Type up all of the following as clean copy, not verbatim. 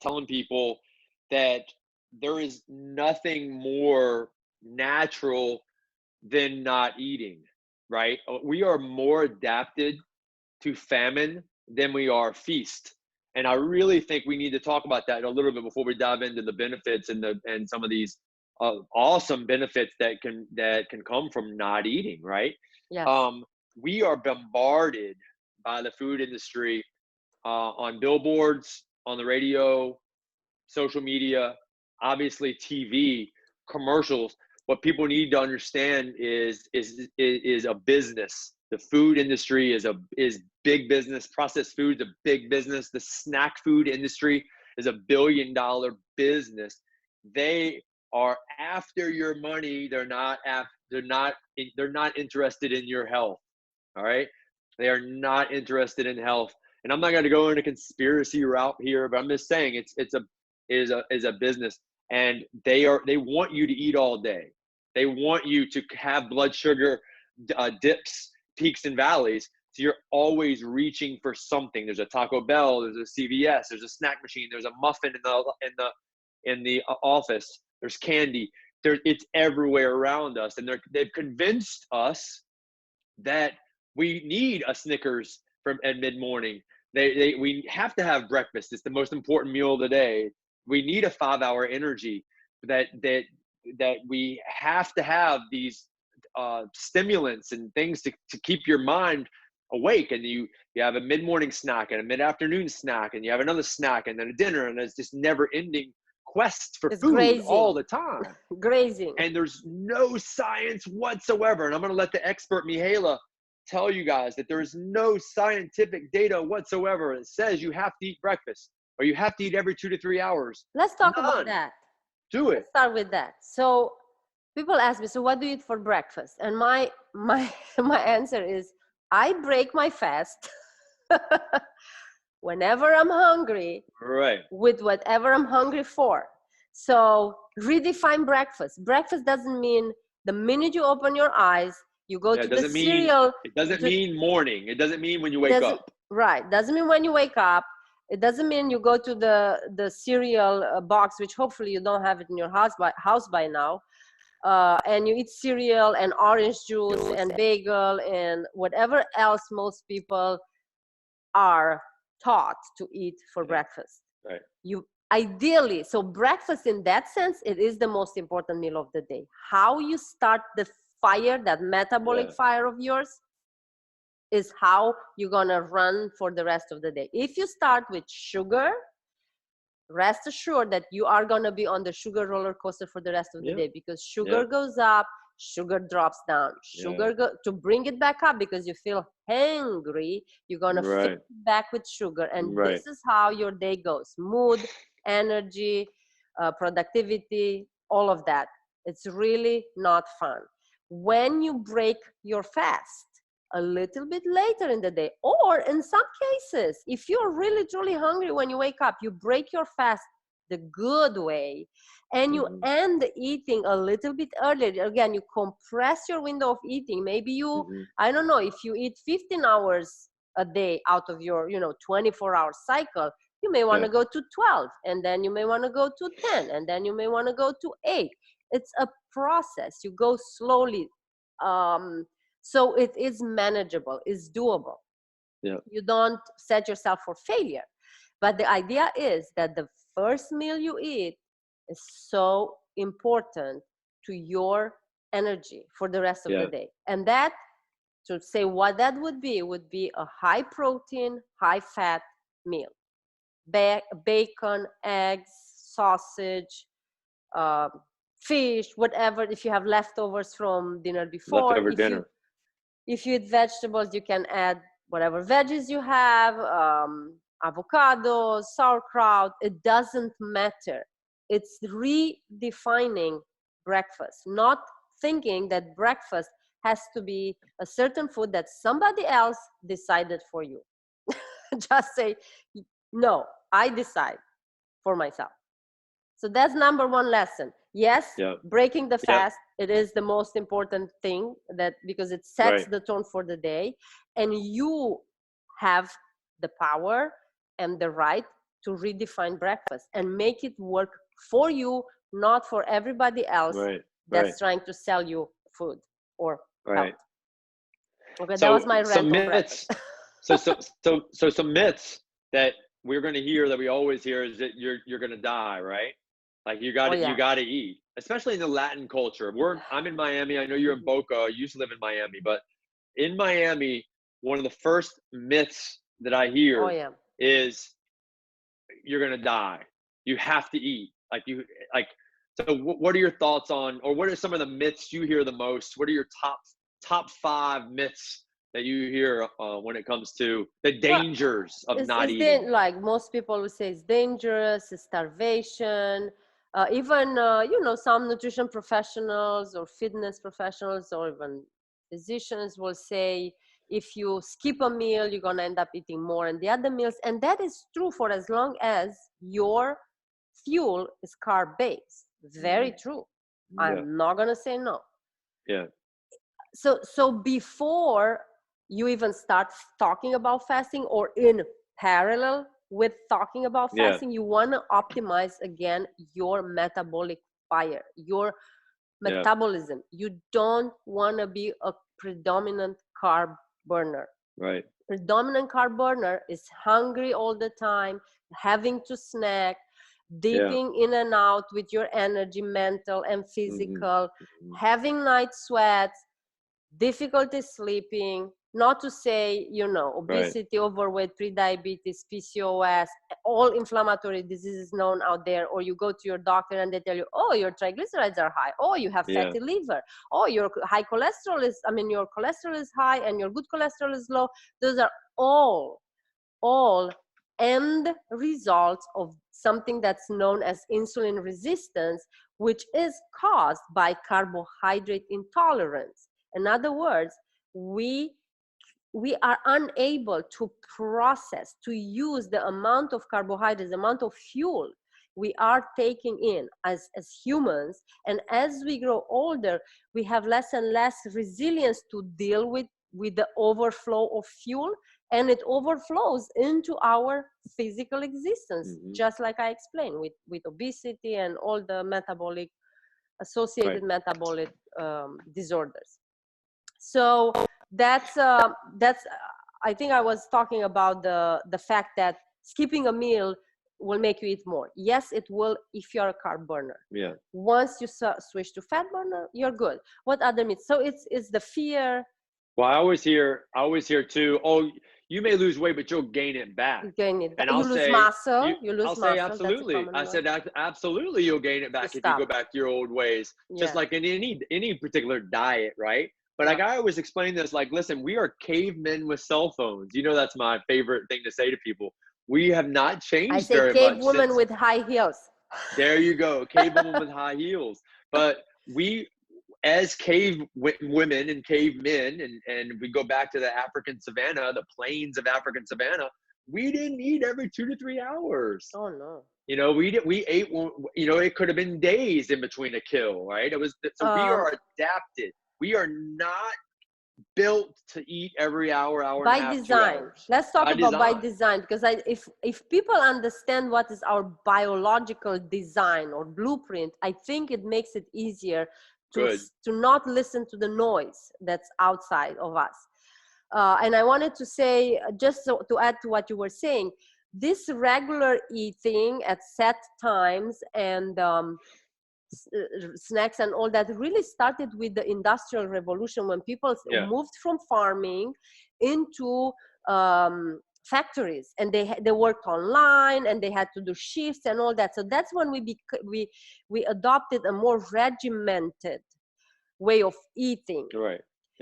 telling people that there is nothing more natural than not eating, right? We are more adapted to famine than we are feast. And I really think we need to talk about that a little bit before we dive into the benefits and some of these awesome benefits that can come from not eating, right? Yes. We are bombarded by the food industry on billboards, on the radio, social media, obviously TV, commercials. What people need to understand is a business. The food industry is big business. Processed food is a big business. The snack food industry is $1 billion business. They are after your money. They're not interested in your health. All right, they are not interested in health. And I'm not going to go into conspiracy route here, but I'm just saying is a business, and they want you to eat all day. They want you to have blood sugar dips, peaks and valleys. So you're always reaching for something. There's a Taco Bell, there's a CVS, there's a snack machine, there's a muffin in the office, there's candy. It's everywhere around us, and they've convinced us that we need a Snickers at mid morning. We have to have breakfast. It's the most important meal of the day. We need a 5-hour energy. That we have to have these stimulants and things to keep your mind awake. And you have a mid morning snack and a mid afternoon snack, and you have another snack and then a dinner, and it's just never ending quest for It's food grazing. all the time. Grazing. And there's no science whatsoever. And I'm going to let the expert Mihaela tell you guys that there is no scientific data whatsoever that says you have to eat breakfast or you have to eat every 2 to 3 hours. Let's talk None. about that. Do it. Let's start with that. So people ask me, so what do you eat for breakfast? And my answer is, I break my fast whenever I'm hungry, right, with whatever I'm hungry for. So redefine breakfast. Breakfast doesn't mean the minute you open your eyes, you go to the cereal. It doesn't mean morning. It doesn't mean when you wake up. Right. Doesn't mean when you wake up. It doesn't mean you go to the cereal box, which hopefully you don't have it in your house by now. And you eat cereal and orange juice and bagel and whatever else most people are taught to eat for breakfast. Right. Ideally, so breakfast in that sense, it is the most important meal of the day. How you start the fire, that metabolic fire of yours, is how you're gonna run for the rest of the day. If you start with sugar, rest assured that you are gonna be on the sugar roller coaster for the rest of the day, because sugar goes up, sugar drops down, to bring it back up because you feel hangry, you're gonna fill it back with sugar, and this is how your day goes. Mood, energy, productivity, all of that. It's really not fun. When you break your fast a little bit later in the day, or in some cases, if you're really truly hungry when you wake up, you break your fast the good way, and you end eating a little bit earlier. Again, you compress your window of eating. Maybe you, I don't know, if you eat 15 hours a day out of your 24-hour cycle, you may want to go to 12, and then you may want to go to 10, and then you may want to go to 8. It's a process. You go slowly. So it is manageable, it's doable. You don't set yourself for failure. But the idea is that the first meal you eat is so important to your energy for the rest of the day. And that, to say what that would be a high protein, high fat meal. Bacon, eggs, sausage, fish, whatever. If you have leftovers from dinner before. Leftover dinner. If you eat vegetables, you can add whatever veggies you have, avocados, sauerkraut. It doesn't matter. It's redefining breakfast, not thinking that breakfast has to be a certain food that somebody else decided for you. Just say, no, I decide for myself. So that's number one lesson. Yes, breaking the fast, it is the most important thing, because it sets the tone for the day, and you have the power and the right to redefine breakfast and make it work for you, not for everybody else that's trying to sell you food or health. Okay, that was my rant on breakfast. So some myths that we're going to hear, that we always hear, is that you're going to die, right? Like you got to eat, especially in the Latin culture. I'm in Miami. I know you're in Boca. You used to live in Miami, but in Miami, one of the first myths that I hear is you're going to die. You have to eat. So what are your thoughts on, or what are some of the myths you hear the most? What are your top 5 myths that you hear when it comes to the dangers of not eating? Like most people will say it's dangerous, it's starvation. Even, some nutrition professionals or fitness professionals or even physicians will say, if you skip a meal, you're going to end up eating more in the other meals. And that is true for as long as your fuel is carb-based. Very true. I'm not going to say no. So before you even start talking about fasting, or in parallel with talking about fasting, you want to optimize again your metabolic fire, your metabolism. You don't want to be a predominant carb burner. Predominant carb burner is hungry all the time, having to snack, dipping in and out with your energy, mental and physical, having night sweats, difficulty sleeping, not to say, obesity, overweight, prediabetes, PCOS, all inflammatory diseases known out there. Or you go to your doctor and they tell you, oh, your triglycerides are high. Oh, you have fatty liver. Oh, your your cholesterol is high and your good cholesterol is low. Those are all end results of something that's known as insulin resistance, which is caused by carbohydrate intolerance. In other words, we are unable to process, to use the amount of carbohydrates, the amount of fuel we are taking in as humans. And as we grow older, we have less and less resilience to deal with the overflow of fuel, and it overflows into our physical existence, just like I explained with obesity and all the metabolic associated metabolic disorders. So that's I think I was talking about the fact that skipping a meal will make you eat more. Yes, it will if you're a carb burner. Once you switch to fat burner, you're good. What other myths? So it's the fear. Well, I always hear too, oh, you may lose weight, but you'll gain it back. And I'll say, muscle. I'll say absolutely. I said absolutely, you'll gain it back if you go back to your old ways. Just like in any particular diet, right? But like I always explain this, like, listen, we are cavemen with cell phones. That's my favorite thing to say to people. We have not changed very much. I say cave woman with high heels. There you go, cave woman with high heels. But we, as cave women and cave men, and we go back to the African savannah, the plains of African savannah, we didn't eat every 2 to 3 hours. Oh no. We ate, it could have been days in between a kill, right? We are adapted. We are not built to eat every hour and a half, by design. 2 hours. Let's talk about by design, because if people understand what is our biological design or blueprint, I think it makes it easier to not listen to the noise that's outside of us. And I wanted to say, just to add to what you were saying, this regular eating at set times and snacks and all that really started with the Industrial Revolution, when people moved from farming into factories, and they worked online and they had to do shifts and all that. So that's when we adopted a more regimented way of eating,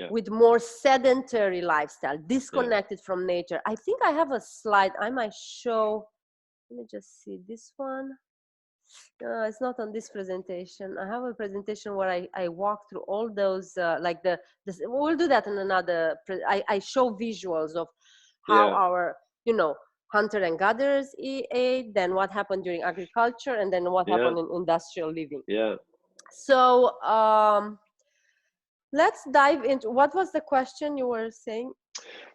with more sedentary lifestyle, disconnected from nature. I think I have a slide I might show. Let me just see this one. It's not on this presentation. I have a presentation where I walk through all those, we'll do that in another. I show visuals of how our, hunter and gatherers ate, then what happened during agriculture, and then what happened in industrial living. So let's dive into, what was the question you were saying?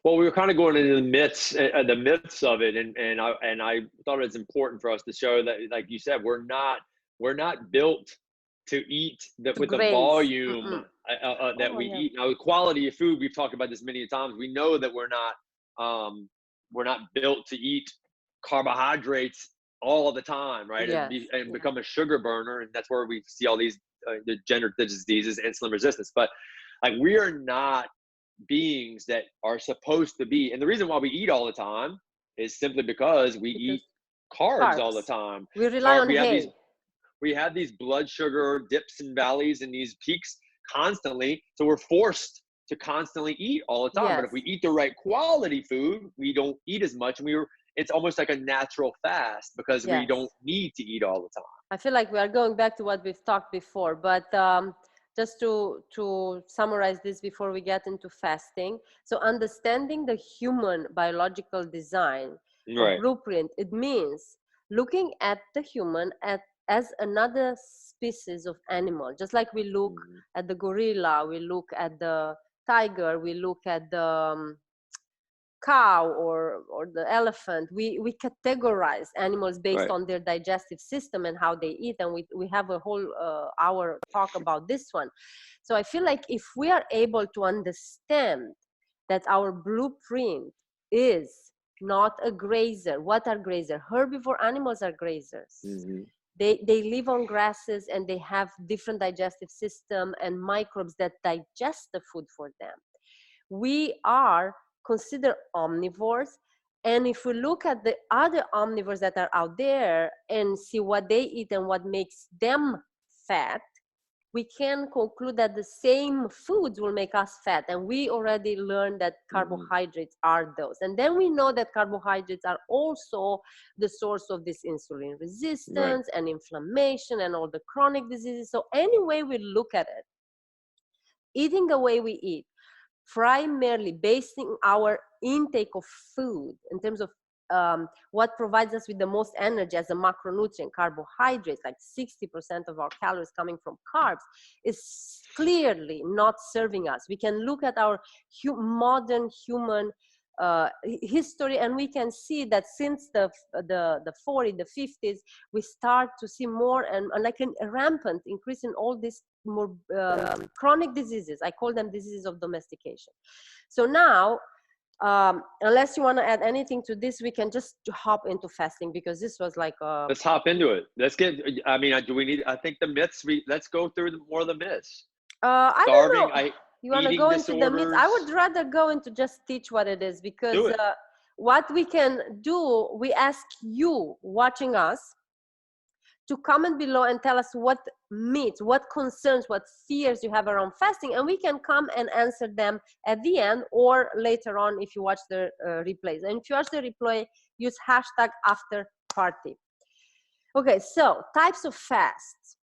Well, we were kind of going into the myths of it, and I thought it's important for us to show that, like you said, we're not built to eat To with the graze. volume that Oh, we yeah. eat. Now, the quality of food, we've talked about this many times. We know that we're not built to eat carbohydrates all the time, right? Yes. And Yeah. become a sugar burner, and that's where we see all these degenerative diseases, insulin resistance. But like, we are not beings that are supposed to be, and the reason why we eat all the time is simply because we Because eat carbs all the carbs. time. We rely on We have hay. these blood sugar dips and valleys and these peaks constantly, so we're forced to constantly eat all the time. But Yes. if we eat the right quality food, we don't eat as much, and it's almost like a natural fast because we Yes. don't need to eat all the time. I feel like we are going back to what we've talked before, but just to summarize this before we get into fasting. So understanding the human biological design or Right. blueprint, it means looking at the human as another species of animal. Just like we look at the gorilla, we look at the tiger, we look at the cow or the elephant. We categorize animals based Right. on their digestive system and how they eat, and we have a whole hour talk about this one. So I feel like if we are able to understand that our blueprint is not a grazer. What are grazer? Herbivore animals are grazers. They live on grasses, and they have different digestive system and microbes that digest the food for them. We are considered omnivores, and if we look at the other omnivores that are out there and see what they eat and what makes them fat, we can conclude that the same foods will make us fat. And we already learned that carbohydrates are those. And then we know that carbohydrates are also the source of this insulin resistance and inflammation and all the chronic diseases. So any way we look at it, eating the way we eat, primarily basing our intake of food in terms of what provides us with the most energy as a macronutrient, carbohydrates, like 60% of our calories coming from carbs, is clearly not serving us. We can look at our modern human history, and we can see that since the 40s, the 50s, we start to see more and like a rampant increase in all these more chronic diseases. I call them diseases of domestication. So now, unless you want to add anything to this, we can just hop into fasting, because this was like let's hop into it. Let's get, I mean, do we need, I think the myths, let's go through more of the myths. I Starving, don't know. You want to go into the myths? I would rather go into just teach what it is, because what we can do, we ask you watching us to comment below and tell us what myths, what concerns, what fears you have around fasting, and we can come and answer them at the end or later on if you watch the replays. And if you watch the replay, use hashtag #AfterParty. Okay, so types of fasts.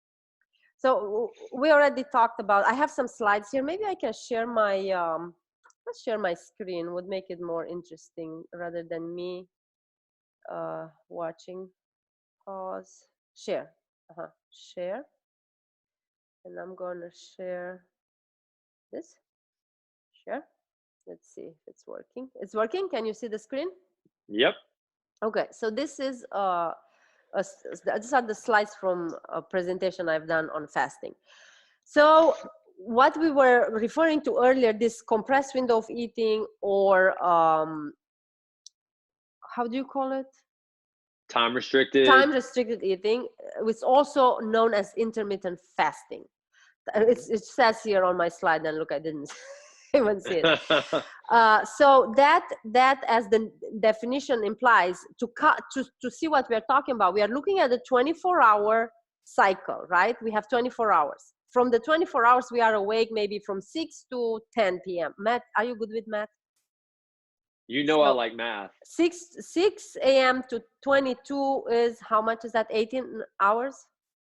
So we already talked about, I have some slides here. Maybe I can share my, let's share my screen, would make it more interesting rather than me watching. Pause, share, share. And I'm gonna share this, share. Let's see if it's working. It's working, can you see the screen? Yep. Okay, so this is, these are the slides from a presentation I've done on fasting. So what we were referring to earlier, this compressed window of eating, or how do you call it? Time restricted. Time restricted eating, it's also known as intermittent fasting. It says here on my slide, and look, I didn't even see it. So that as the definition implies, to see what we're talking about, we are looking at the 24-hour cycle, right? We have 24 hours. From the 24 hours, we are awake maybe from 6 to 10 p.m. Matt, are you good with math? You know, I like math. 6 a.m. to 22 is, how much is that? 18 hours?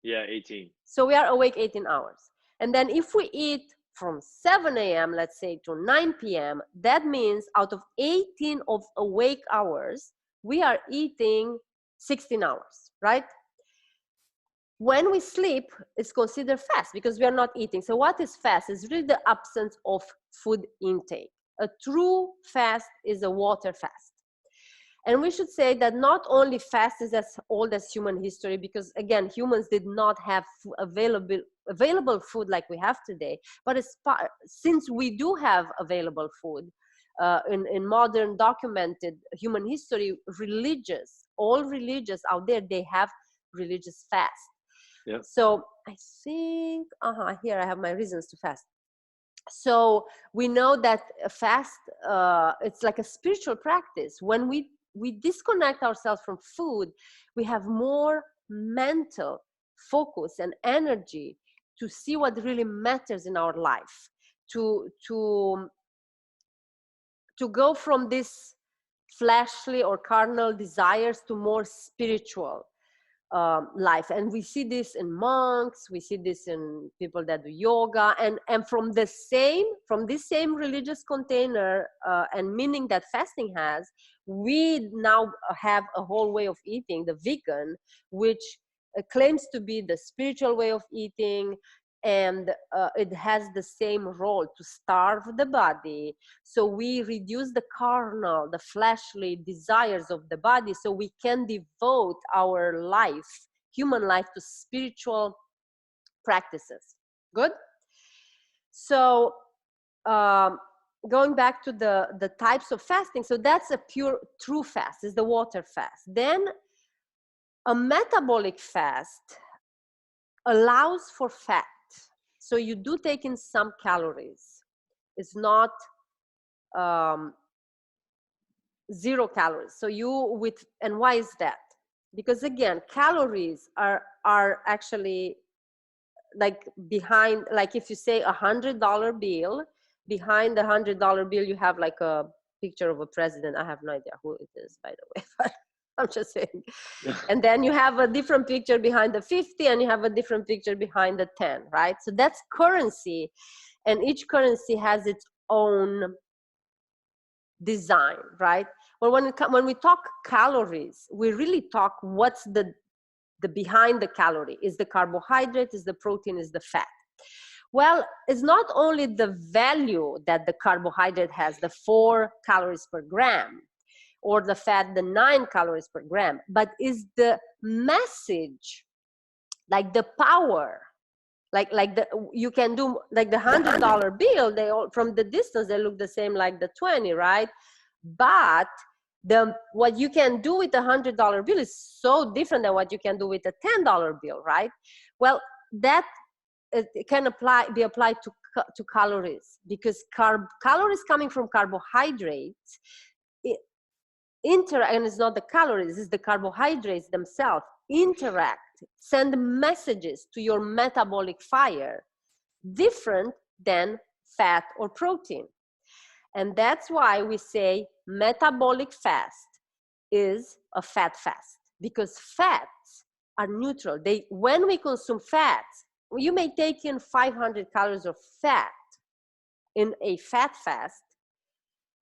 Yeah, 18. So we are awake 18 hours. And then if we eat from 7 a.m., let's say, to 9 p.m., that means out of 18 of awake hours, we are eating 16 hours, right? When we sleep, it's considered fast because we are not eating. So what is fast? It's really the absence of food intake. A true fast is a water fast. And we should say that not only fast is as old as human history, because again, humans did not have available food like we have today, but since we do have available food in modern documented human history, all religious out there, they have religious fast. Yeah. So I think, here I have my reasons to fast. So we know that fast, it's like a spiritual practice. When we disconnect ourselves from food, we have more mental focus and energy to see what really matters in our life, to go from this fleshly or carnal desires to more spiritual life. And we see this in monks, we see this in people that do yoga, and from this same religious container and meaning that fasting has, we now have a whole way of eating, the vegan, which claims to be the spiritual way of eating, and it has the same role to starve the body. So we reduce the carnal, the fleshly desires of the body, so we can devote our life, human life, to spiritual practices. Good? So going back to the types of fasting, so that's a pure, true fast, is the water fast. Then a metabolic fast allows for fat. So you do take in some calories. It's not 0 calories. So and why is that? Because again, calories are actually like behind, like if you say $100 bill, behind the $100 bill, you have like a picture of a president. I have no idea who it is, by the way, but I'm just saying. And then you have a different picture behind the 50, and you have a different picture behind the 10, right? So that's currency, and each currency has its own design, right? Well, when we talk calories, we really talk what's the behind the calorie. Is the carbohydrate, is the protein, is the fat? Well, it's not only the value that the carbohydrate has, the 4 calories per gram, or the fat, the 9 calories per gram, but is the message, like the power, you can do like the $100 bill, they all, from the distance, they look the same like the 20, right? But what you can do with a $100 bill is so different than what you can do with a $10 bill, right? Well, that it can be applied to calories, because calories coming from carbohydrates, and it's not the calories, it's the carbohydrates themselves, send messages to your metabolic fire different than fat or protein. And that's why we say metabolic fast is a fat fast, because fats are neutral. When we consume fats, you may take in 500 calories of fat in a fat fast,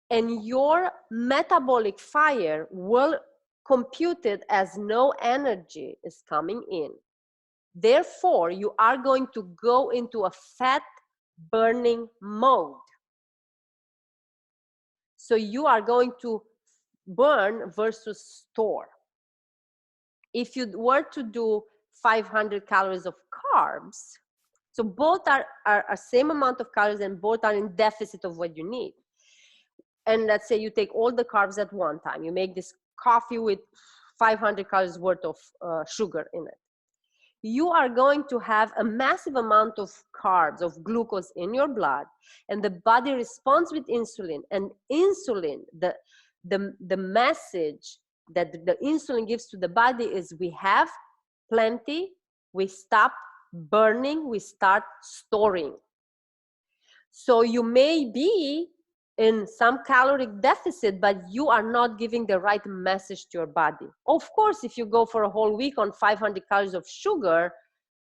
and your metabolic fire will compute it as no energy is coming in. Therefore, you are going to go into a fat burning mode. So you are going to burn versus store. If you were to do 500 calories of carbs, so both are same amount of calories, and both are in deficit of what you need. And let's say you take all the carbs at one time. You make this coffee with 500 calories worth of sugar in it. You are going to have a massive amount of carbs, of glucose in your blood, and the body responds with insulin. And insulin, the message that the insulin gives to the body is, we have plenty, we stop burning, we start storing. So you may be in some caloric deficit, but you are not giving the right message to your body. Of course, if you go for a whole week on 500 calories of sugar,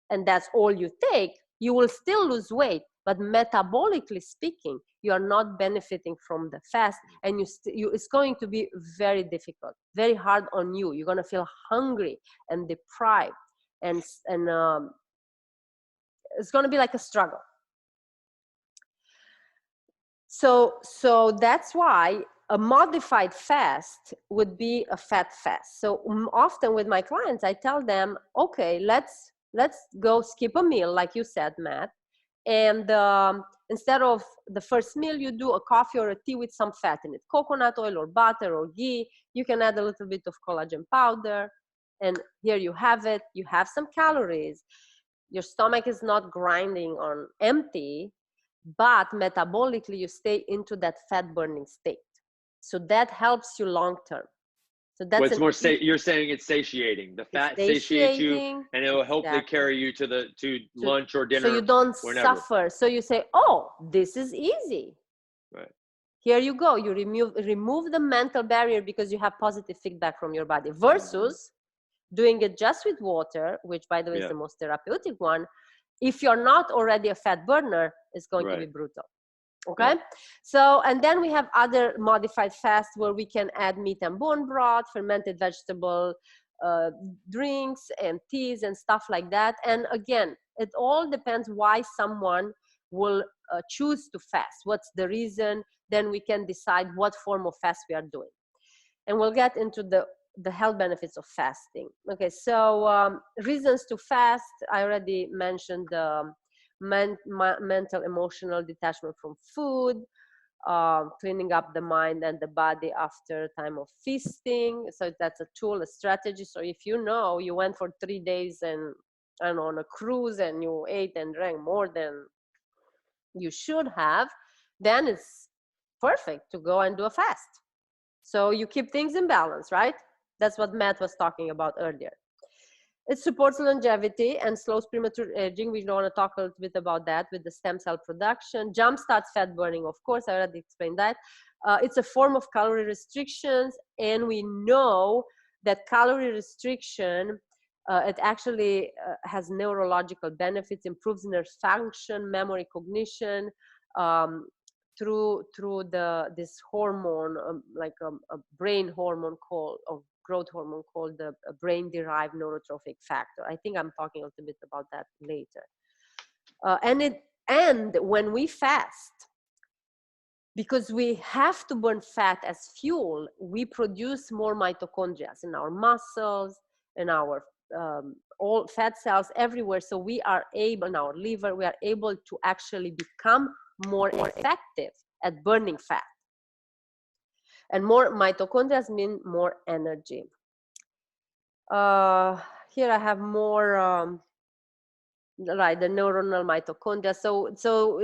and that's all you take, you will still lose weight. But metabolically speaking, you are not benefiting from the fast, and it's going to be very difficult, very hard on you. You're going to feel hungry and deprived, and it's going to be like a struggle. So that's why a modified fast would be a fat fast. So often with my clients, I tell them, okay, let's go skip a meal, like you said, Matt. And instead of the first meal, you do a coffee or a tea with some fat in it, coconut oil or butter or ghee. You can add a little bit of collagen powder. And here you have it. You have some calories. Your stomach is not grinding on empty, but metabolically you stay into that fat burning state. So that helps you long term. So that's What's more, you're saying it's satiating. The fat satiates you, and it will hopefully carry you to lunch or dinner. So you don't whenever. suffer. So you say, oh, this is easy. Right. Here you go. You remove the mental barrier because you have positive feedback from your body, versus doing it just with water, which by the way is the most therapeutic one. If you're not already a fat burner, it's going to be brutal. Okay. So, and then we have other modified fasts where we can add meat and bone broth, fermented vegetable drinks and teas and stuff like that. And again, it all depends why someone will choose to fast. What's the reason? Then we can decide what form of fast we are doing. And we'll get into the health benefits of fasting. Okay, so reasons to fast, I already mentioned mental, emotional detachment from food, cleaning up the mind and the body after a time of feasting. So that's a tool, a strategy. So if you know you went for 3 days and on a cruise and you ate and drank more than you should have, then it's perfect to go and do a fast. So you keep things in balance, right? That's what Matt was talking about earlier. It supports longevity and slows premature aging. We want to talk a little bit about that with the stem cell production. Jumpstarts fat burning, of course, I already explained that. It's a form of calorie restrictions, and we know that calorie restriction, it actually has neurological benefits, improves nerve function, memory, cognition, through this hormone, like a brain hormone called, or growth hormone called the brain-derived neurotrophic factor. I think I'm talking a little bit about that later. And when we fast, because we have to burn fat as fuel, we produce more mitochondria in our muscles, in our all fat cells everywhere. So we are able, in our liver, we are able to actually become more effective at burning fat. And more mitochondria mean more energy. Here I have more, right, the neuronal mitochondria. So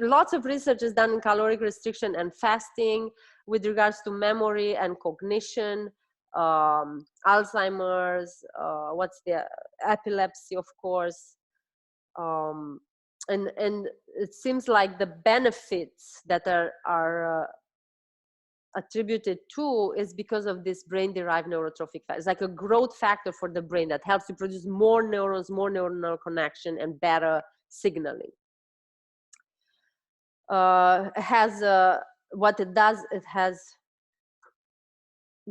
lots of research is done in caloric restriction and fasting with regards to memory and cognition, Alzheimer's, what's the epilepsy, of course. And it seems like the benefits that are attributed to is because of this brain-derived neurotrophic factor. It's like a growth factor for the brain that helps you produce more neurons, more neuronal connection, and better signaling. What it does,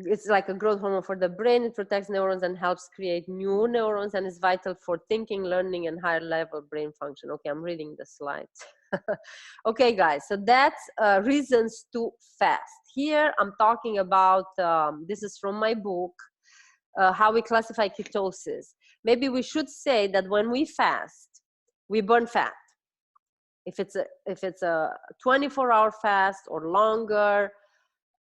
it's like a growth hormone for the brain. It protects neurons and helps create new neurons, and is vital for thinking, learning, and higher level brain function. Okay, I'm reading the slides. Okay, guys, so that's reasons to fast. Here I'm talking about, this is from my book, How We Classify Ketosis. Maybe we should say that when we fast, we burn fat. If it's a 24-hour fast or longer,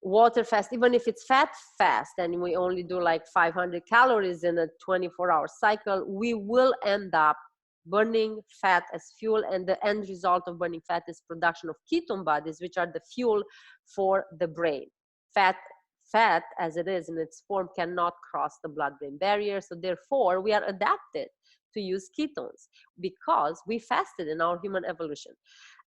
water fast, even if it's fat fast and we only do like 500 calories in a 24-hour cycle, we will end up burning fat as fuel, and the end result of burning fat is production of ketone bodies, which are the fuel for the brain. Fat as it is in its form cannot cross the blood-brain barrier, so therefore we are adapted to use ketones because we fasted in our human evolution.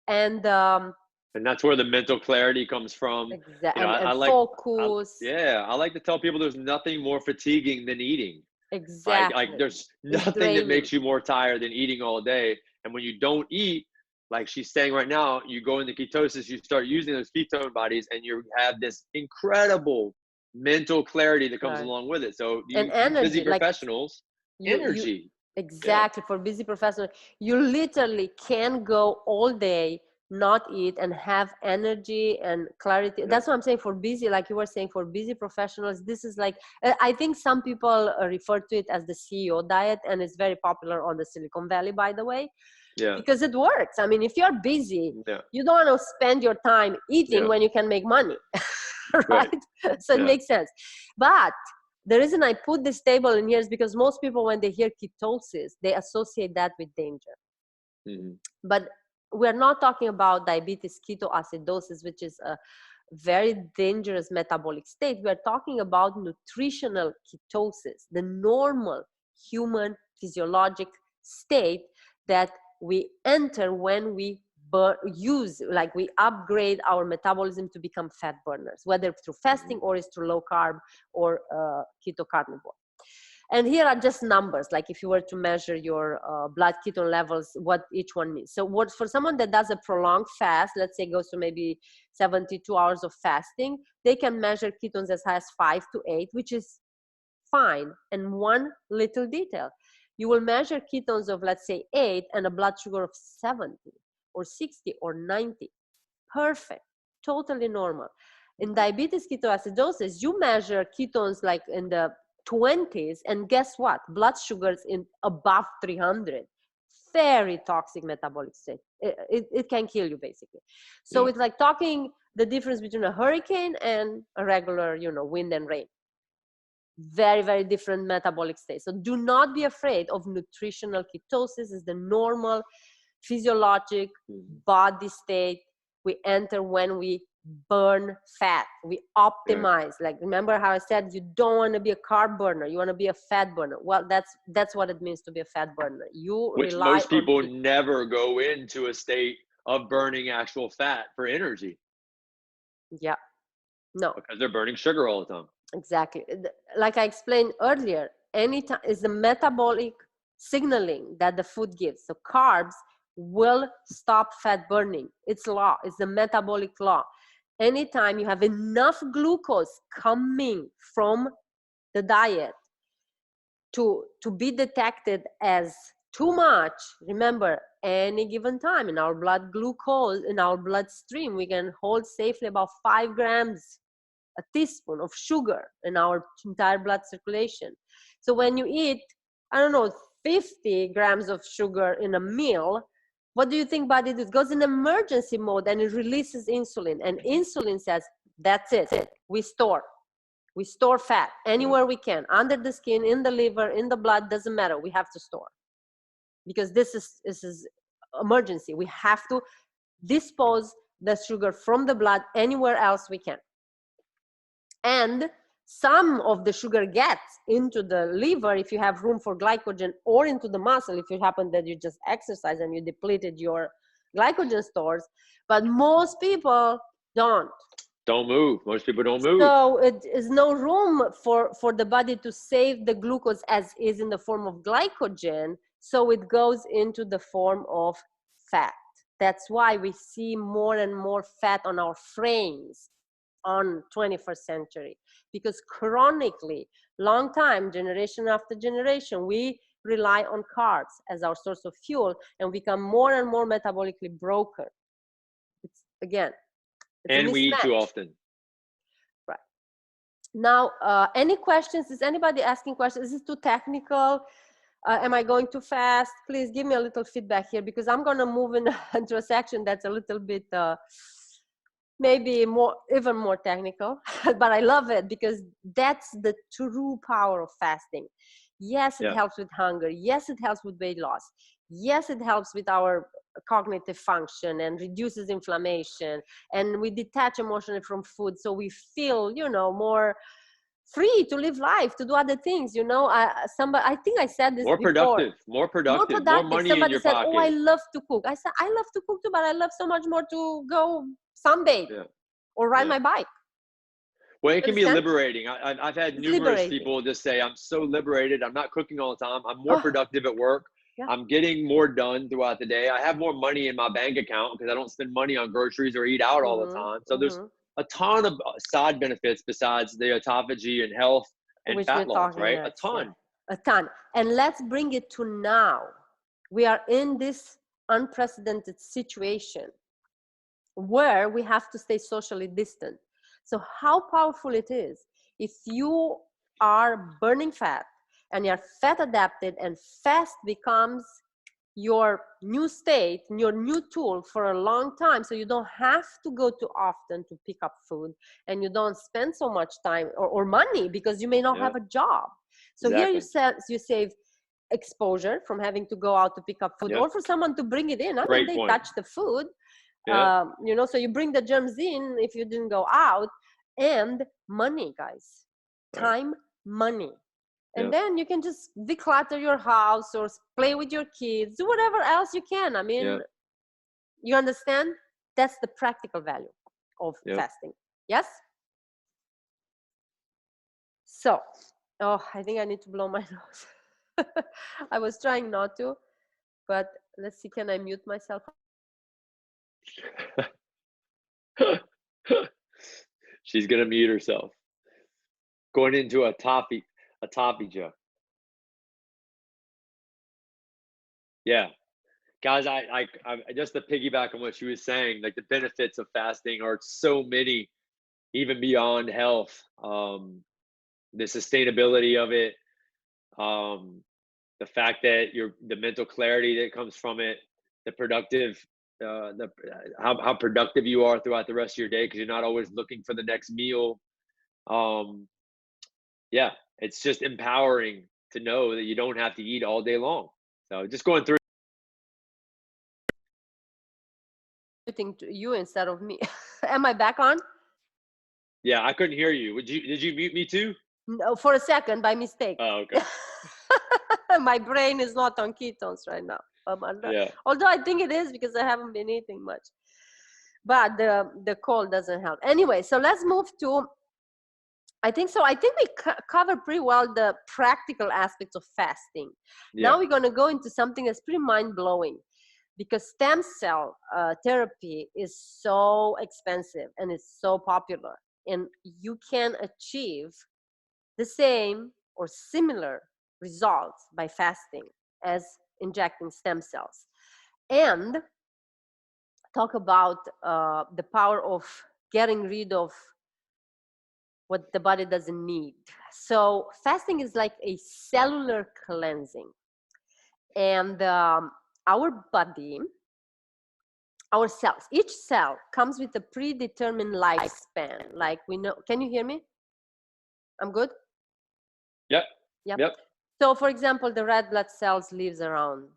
And that's where the mental clarity comes from. Exactly. You know, and focus. I like to tell people there's nothing more fatiguing than eating. Exactly. Like there's nothing that makes you more tired than eating all day. And when you don't eat, like she's saying right now, you go into ketosis, you start using those ketone bodies, and you have this incredible mental clarity that comes along with it. So and energy, busy professionals, energy. Exactly. For busy professionals, you literally can go all day, not eat and have energy and clarity. That's what I'm saying for busy, like you were saying, for busy professionals. This is like, I think some people refer to it as the CEO diet, and it's very popular on the Silicon Valley, by the way. Yeah. Because it works. I mean, if you're busy, Yeah. you don't want to spend your time eating when you can make money, right? So it makes sense. But the reason I put this table in here is because most people, when they hear ketosis, they associate that with danger. But we're not talking about diabetes ketoacidosis, which is a very dangerous metabolic state. We're talking about nutritional ketosis, the normal human physiologic state that we enter when we we upgrade our metabolism to become fat burners, whether through fasting or is through low carb or keto carnivore. And here are just numbers, like if you were to measure your blood ketone levels, what each one means. So what for someone that does a prolonged fast, let's say goes to maybe 72 hours of fasting, they can measure ketones as high as 5 to 8, which is fine. And one little detail, you will measure ketones of, let's say, 8 and a blood sugar of 70 or 60 or 90. Perfect, totally normal. In diabetes ketoacidosis, you measure ketones like in the 20s, and guess what? Blood sugars in above 300. Very toxic metabolic state. It can kill you, basically. So it's like talking the difference between a hurricane and a regular, wind and rain. Very, very different metabolic state. So do not be afraid of nutritional ketosis. Is the normal physiologic body state we enter when we burn fat. We optimize. Like, remember how I said you don't want to be a carb burner, you want to be a fat burner. Well, that's what it means to be a fat burner. Which most people never go into a state of burning actual fat for energy. Yeah. No. Because they're burning sugar all the time. Exactly. Like I explained earlier, anytime is the metabolic signaling that the food gives. So carbs will stop fat burning. It's law. It's the metabolic law. Anytime you have enough glucose coming from the diet to be detected as too much, remember, any given time in our blood glucose, in our bloodstream, we can hold safely about 5 grams, a teaspoon of sugar in our entire blood circulation. So when you eat, 50 grams of sugar in a meal, what do you think body does? It goes in emergency mode and it releases insulin. And insulin says, that's it. We store fat anywhere we can, under the skin, in the liver, in the blood, doesn't matter. We have to store. Because this is emergency. We have to dispose the sugar from the blood anywhere else we can. And some of the sugar gets into the liver if you have room for glycogen, or into the muscle if it happened that you just exercised and you depleted your glycogen stores. But most people don't move. Most people don't move. So it is no room for the body to save the glucose as is in the form of glycogen. So it goes into the form of fat. That's why we see more and more fat on our frames on 21st century, because chronically, long time, generation after generation, we rely on carbs as our source of fuel and become more and more metabolically broken. It's and we eat too often. Right. Now, any questions? Is anybody asking questions? Is this too technical? Am I going too fast? Please give me a little feedback here, because I'm going to move into a section that's a little bit maybe even more technical, but I love it because that's the true power of fasting. Yes, it helps with hunger. Yes, it helps with weight loss. Yes, it helps with our cognitive function and reduces inflammation. And we detach emotionally from food, so we feel, more free to live life, to do other things. I think I said this before. More productive, more money somebody in your said, pocket. Oh, I love to cook. I said, I love to cook too, but I love so much more to go sunbathe or ride my bike. Well, it can be liberating. I've had numerous people just say, I'm so liberated. I'm not cooking all the time. I'm more productive at work. I'm getting more done throughout the day. I have more money in my bank account because I don't spend money on groceries or eat out all the time. So there's a ton of side benefits besides the autophagy and health and fat loss, right? A ton. A ton. And let's bring it to now. We are in this unprecedented situation. where we have to stay socially distant. So how powerful it is if you are burning fat and you're fat adapted, and fast becomes your new state, your new tool for a long time, so you don't have to go too often to pick up food, and you don't spend so much time or money because you may not have a job. So here you save exposure from having to go out to pick up food, or for someone to bring it in. I mean, they touch the food, you know, so you bring the germs in if you didn't go out. And money, guys, time, money. And then you can just declutter your house or play with your kids, do whatever else you can. I mean, you understand? That's the practical value of fasting. Yes? So, oh, I think I need to blow my nose. I was trying not to, but let's see, can I mute myself? She's going to mute herself. Going into a autophagia. Yeah. Guys, I just to piggyback on what she was saying, like the benefits of fasting are so many, even beyond health. The sustainability of it, the fact that the mental clarity that comes from it, the productive, how productive you are throughout the rest of your day because you're not always looking for the next meal. Yeah, it's just empowering to know that you don't have to eat all day long. So just going through. To you instead of me. Am I back on? Yeah, I couldn't hear you. Did you mute me too? No, for a second by mistake. Oh, okay. My brain is not on ketones right now. Although I think it is because I haven't been eating much. But the cold doesn't help. Anyway, so let's move to, I think we covered pretty well the practical aspects of fasting. Now we're going to go into something that's pretty mind-blowing, because stem cell therapy is so expensive and it's so popular, and you can achieve the same or similar results by fasting as injecting stem cells. And talk about the power of getting rid of what the body doesn't need. So fasting is like a cellular cleansing, and our body, our cells, each cell comes with a predetermined lifespan. Like we know, can you hear me? I'm good? Yep. So for example, the red blood cells lives around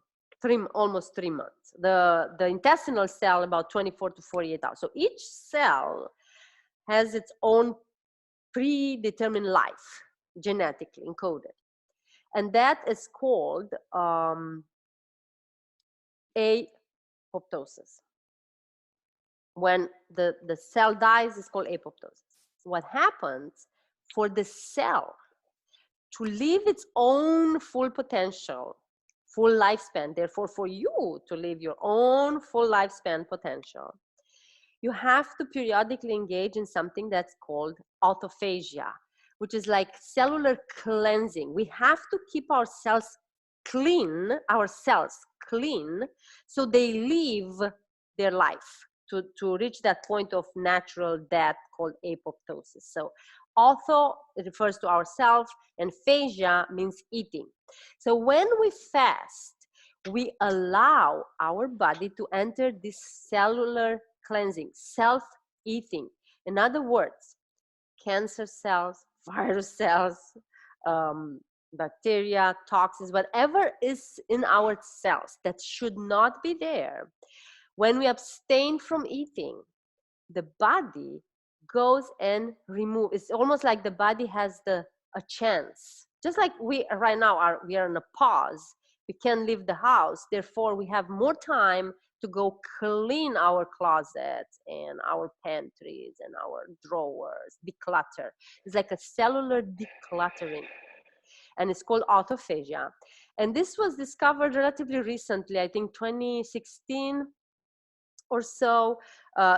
almost 3 months. The intestinal cell about 24 to 48 hours. So each cell has its own predetermined life, genetically encoded. And that is called apoptosis. When the cell dies, it's called apoptosis. What happens for the cell to live its own full potential, full lifespan, therefore for you to live your own full lifespan potential, you have to periodically engage in something that's called autophagia, which is like cellular cleansing. We have to keep our cells clean, so they live their life to reach that point of natural death called apoptosis. So auto, it refers to ourself, and phagia means eating. So when we fast, we allow our body to enter this cellular cleansing, self-eating. In other words, cancer cells, virus cells, bacteria, toxins, whatever is in our cells that should not be there. When we abstain from eating, the body goes and removes. It's almost like the body has a chance. Just like we right now we are in a pause. We can't leave the house. Therefore, we have more time to go clean our closets and our pantries and our drawers, declutter. It's like a cellular decluttering. And it's called autophagia. And this was discovered relatively recently, I think 2016 or so,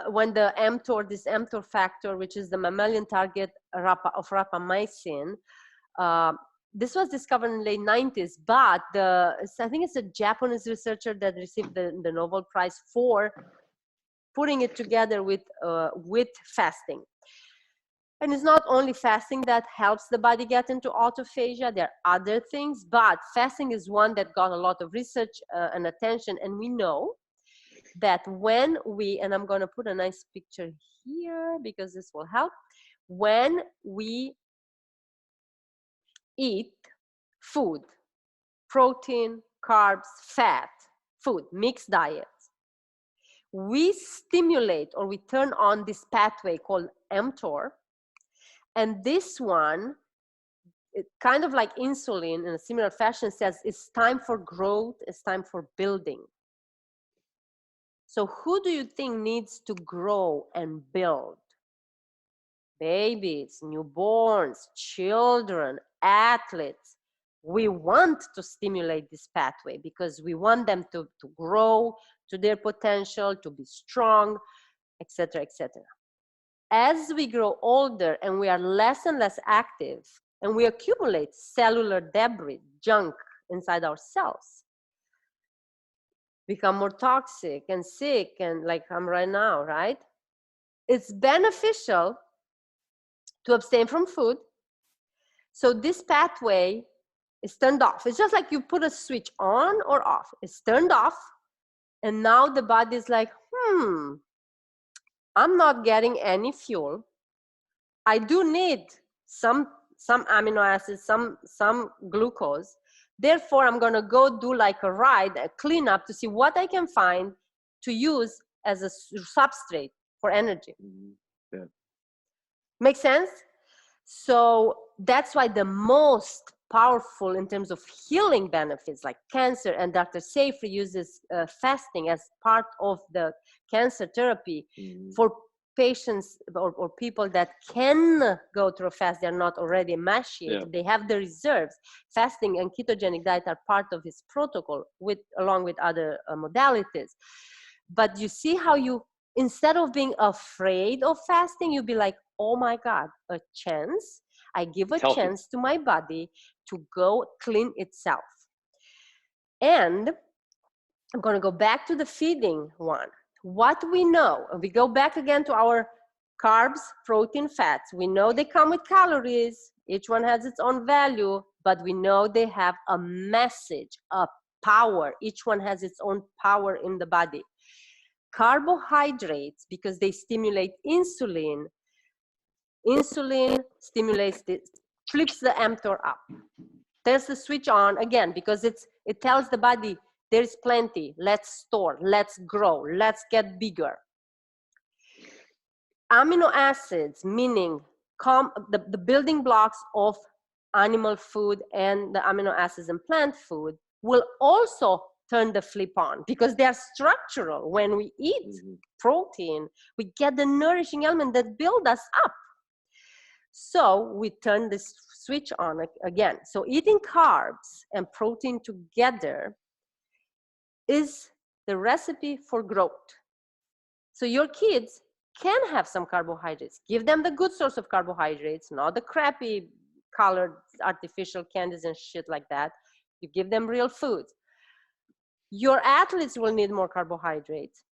when the mTOR, this mTOR factor, which is the mammalian target of rapamycin, this was discovered in the late 90s, but I think it's a Japanese researcher that received the Nobel Prize for putting it together with fasting. And it's not only fasting that helps the body get into autophagia, there are other things, but fasting is one that got a lot of research and attention. And we know that when we, and I'm going to put a nice picture here because this will help, when we eat food, protein, carbs, fat, food, mixed diets, we stimulate or we turn on this pathway called mTOR. And this one, it kind of like insulin in a similar fashion, says it's time for growth, it's time for building. So who do you think needs to grow and build? Babies, newborns, children, athletes. We want to stimulate this pathway because we want them to grow to their potential, to be strong, etc., etc. As we grow older and we are less and less active and we accumulate cellular debris, junk inside our cells, become more toxic and sick, and like I'm right now, right? It's beneficial to abstain from food. So this pathway is turned off. It's just like you put a switch on or off. It's turned off. And now the body is like, I'm not getting any fuel. I do need some amino acids, some glucose. Therefore, I'm going to go do like a ride, a cleanup to see what I can find to use as a substrate for energy. Yeah. Make sense? So that's why the most powerful in terms of healing benefits, like cancer, and Dr. Seyfried uses fasting as part of the cancer therapy for patients or people that can go through a fast. They're not already emaciated. They have the reserves. Fasting and ketogenic diet are part of his protocol along with other modalities. But you see how you, instead of being afraid of fasting, you'll be like, oh my God, a chance. I give a chance to my body to go clean itself. And I'm going to go back to the feeding one. What we know, we go back again to our carbs, protein, fats. We know they come with calories. Each one has its own value, but we know they have a message, a power. Each one has its own power in the body. Carbohydrates, because they stimulate insulin. Insulin stimulates this, flips the mTOR up. Turns the switch on again because it tells the body there is plenty. Let's store, let's grow, let's get bigger. Amino acids, meaning the building blocks of animal food and the amino acids in plant food, will also turn the flip on because they are structural. When we eat protein, we get the nourishing element that build us up. So we turn this switch on again. So eating carbs and protein together is the recipe for growth. So your kids can have some carbohydrates. Give them the good source of carbohydrates, not the crappy colored artificial candies and shit like that. You give them real food. Your athletes will need more carbohydrates.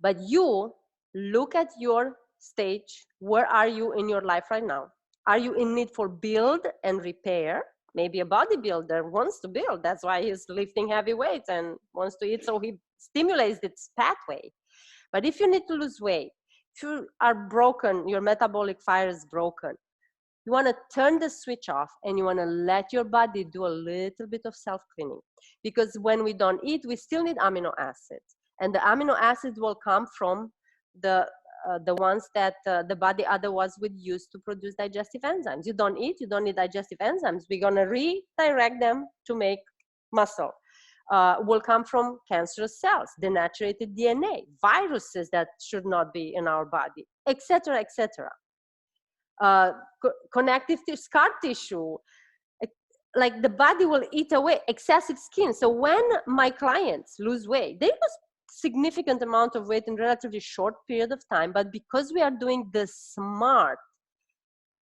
But you look at your stage. Where are you in your life right now? Are you in need for build and repair? Maybe a bodybuilder wants to build. That's why he's lifting heavy weights and wants to eat, so he stimulates this pathway. But if you need to lose weight, if you are broken, your metabolic fire is broken, you want to turn the switch off and you want to let your body do a little bit of self-cleaning. Because when we don't eat, we still need amino acids. And the amino acids will come from the ones that the body otherwise would use to produce digestive enzymes. You don't eat, you don't need digestive enzymes. We're going to redirect them to make muscle. Will come from cancerous cells, denaturated DNA, viruses that should not be in our body, etc., etc. Connective scar tissue, like the body will eat away excessive skin. So when my clients lose weight, they lose significant amount of weight in relatively short period of time, but because we are doing the smart